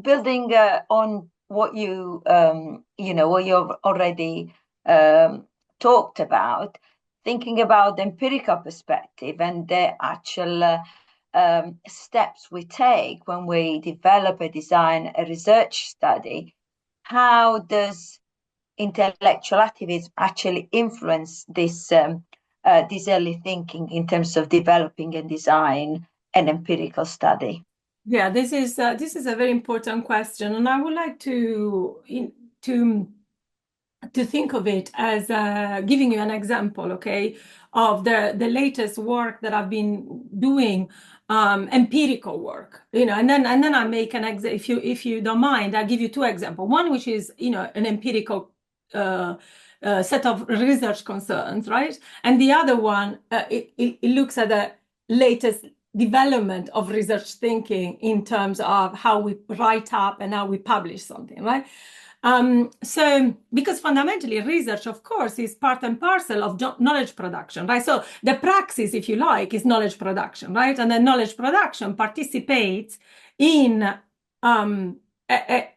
building on what what you've already talked about, thinking about the empirical perspective and the actual steps we take when we develop a design, a research study, how does intellectual activism actually influence this early thinking in terms of developing and design an empirical study? Yeah, this is a very important question, and I would like to think of it as giving you an example, okay, of the latest work that I've been doing, empirical work, and then I make an example. If you don't mind, I'll give you two examples. One which is an empirical set of research concerns, right? And the other one, it looks at the latest development of research thinking in terms of how we write up and how we publish something, right? So, because fundamentally research, of course, is part and parcel of knowledge production, right? So the praxis, if you like, is knowledge production, right? And then knowledge production participates in,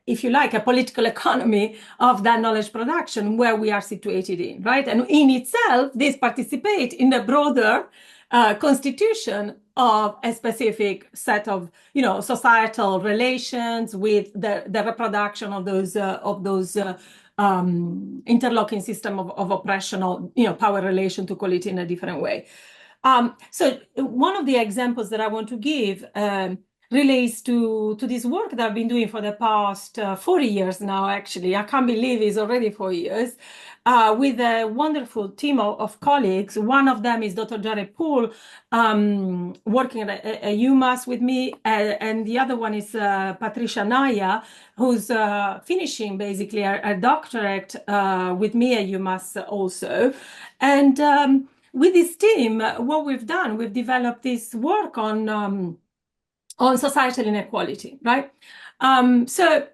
if you like, a political economy of that knowledge production where we are situated in, right? And in itself, this participates in the broader constitution of a specific set of societal relations with the reproduction of those interlocking system of oppressional power relation, to call it in a different way. So one of the examples that I want to give relates to this work that I've been doing for the past 4 years now. Actually, I can't believe it's already 4 years, with a wonderful team of colleagues. One of them is Dr. Poole, working at UMass with me, and the other one is Patricia Naya, who's finishing basically a doctorate with me at UMass also. And with this team, what we've done, we've developed this work on societal inequality, right? So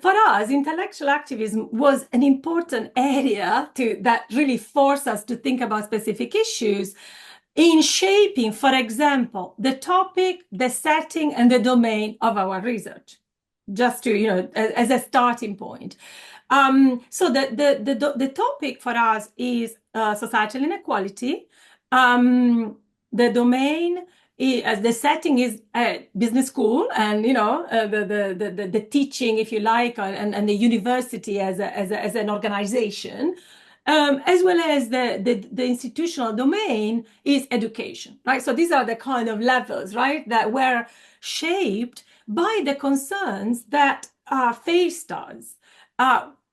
for us, intellectual activism was an important area that really forced us to think about specific issues in shaping, for example, the topic, the setting, and the domain of our research, just to, as a starting point. So the topic for us is societal inequality. The domain, as the setting is business school, and the teaching, if you like, and the university as an organization, as well as the institutional domain is education, right? So these are the kind of levels, right, that were shaped by the concerns that faced us.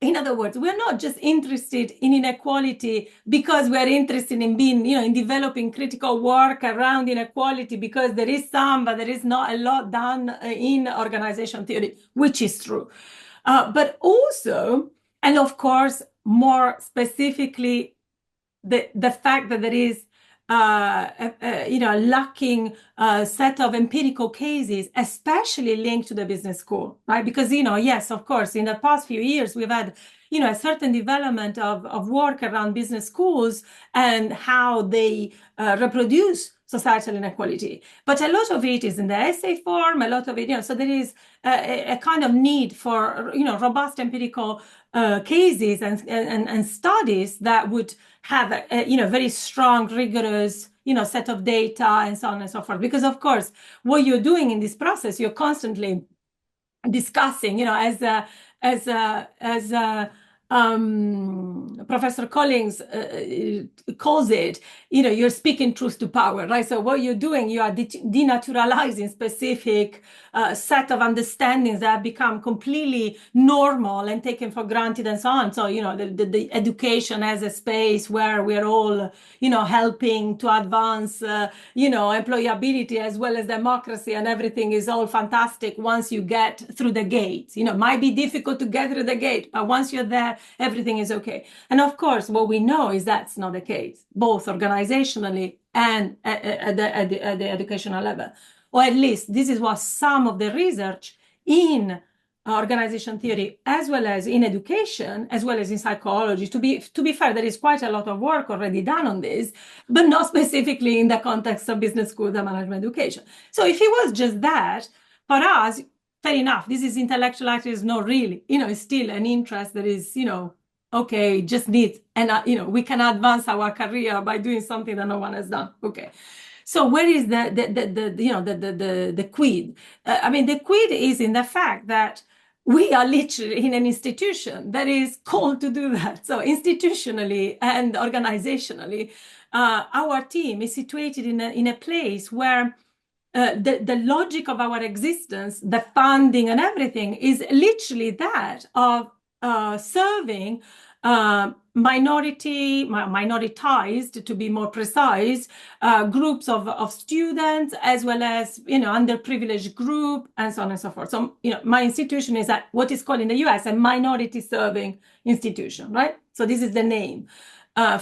In other words, we're not just interested in inequality because we're interested in being, in developing critical work around inequality, because there is some, but there is not a lot done in organization theory, which is true. But also, and of course, more specifically, the fact that there is a lacking set of empirical cases, especially linked to the business school, right? Because, yes, of course, in the past few years, we've had, a certain development of work around business schools and how they reproduce societal inequality. But a lot of it is in the essay form, a lot of it, so there is a kind of need for, robust empirical cases and studies that would have a very strong, rigorous, set of data and so on and so forth. Because of course, what you're doing in this process, you're constantly discussing, as Professor Collins calls it, you're speaking truth to power, right? So what you're doing, you are denaturalizing specific set of understandings that have become completely normal and taken for granted and so on. So, the education as a space where we're all, helping to advance, employability as well as democracy, and everything is all fantastic once you get through the gate. Might be difficult to get through the gate, but once you're there, everything is okay. And of course, what we know is that's not the case, both organizationally and at the educational level. Or at least this is what some of the research in organization theory, as well as in education, as well as in psychology. To be fair, there is quite a lot of work already done on this, but not specifically in the context of business schools and management education. So if it was just that, for us, fair enough. This is intellectual activism. No, really, it's still an interest that is, okay, just needs, and, we can advance our career by doing something that no one has done. Okay. So where is the quid? The quid is in the fact that we are literally in an institution that is called to do that. So institutionally and organizationally, our team is situated in a place where the logic of our existence, the funding and everything is literally that of serving minoritized, to be more precise, groups of students, as well as, underprivileged group, and so on and so forth. So, my institution is what is called in the US a minority serving institution, right? So this is the name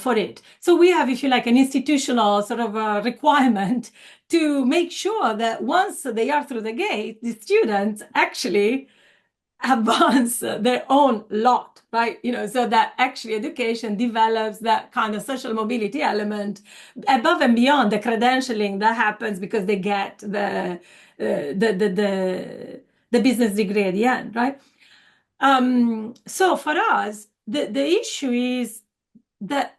for it. So we have, if you like, an institutional sort of requirement to make sure that once they are through the gate, the students actually advance their own lot, right? So that actually education develops that kind of social mobility element above and beyond the credentialing that happens because they get the business degree at the end, right? So for us, the issue is that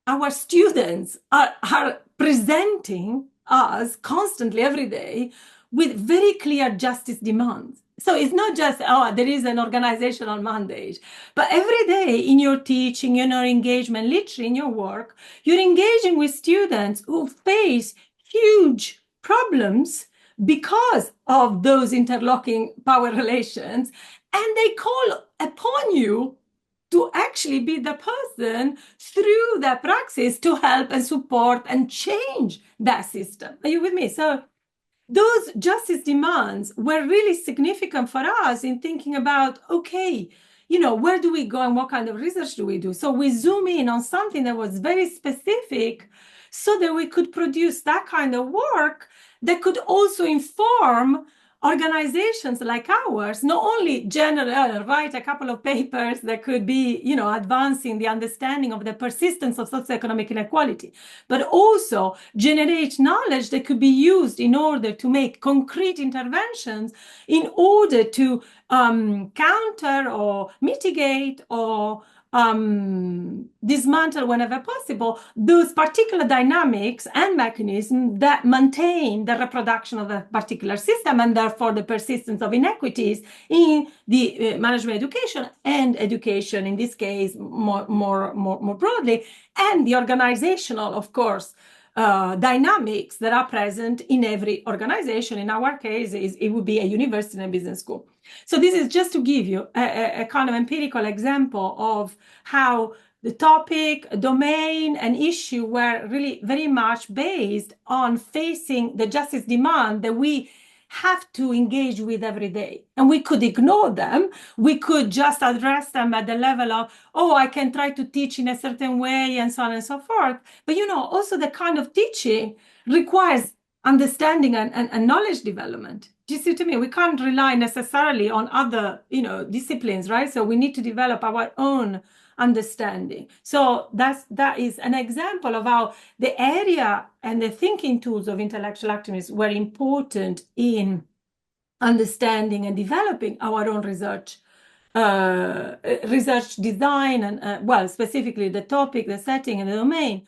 our students are presenting us constantly every day with very clear justice demands. So it's not just, there is an organizational mandate, but every day in your teaching, in your engagement, literally in your work, you're engaging with students who face huge problems because of those interlocking power relations, and they call upon you to actually be the person through that praxis to help and support and change that system. Are you with me? So those justice demands were really significant for us in thinking about, okay, where do we go and what kind of research do we do? So we zoom in on something that was very specific so that we could produce that kind of work that could also inform organizations like ours, not only write a couple of papers that could be, advancing the understanding of the persistence of socioeconomic inequality, but also generate knowledge that could be used in order to make concrete interventions in order to counter or mitigate or dismantle whenever possible those particular dynamics and mechanisms that maintain the reproduction of a particular system and therefore the persistence of inequities in the management education and education in this case more broadly, and the organizational, of course, dynamics that are present in every organization. In our case, it would be a university and a business school. So this is just to give you a kind of empirical example of how the topic, domain, and issue were really very much based on facing the justice demand that we have to engage with every day. And we could ignore them. We could just address them at the level of, I can try to teach in a certain way and so on and so forth. But, also the kind of teaching requires understanding and knowledge development. Do you see what I mean? We can't rely necessarily on other, disciplines, right? So we need to develop our own understanding. So that is an example of how the area and the thinking tools of intellectual activism were important in understanding and developing our own research design and, specifically the topic, the setting, and the domain,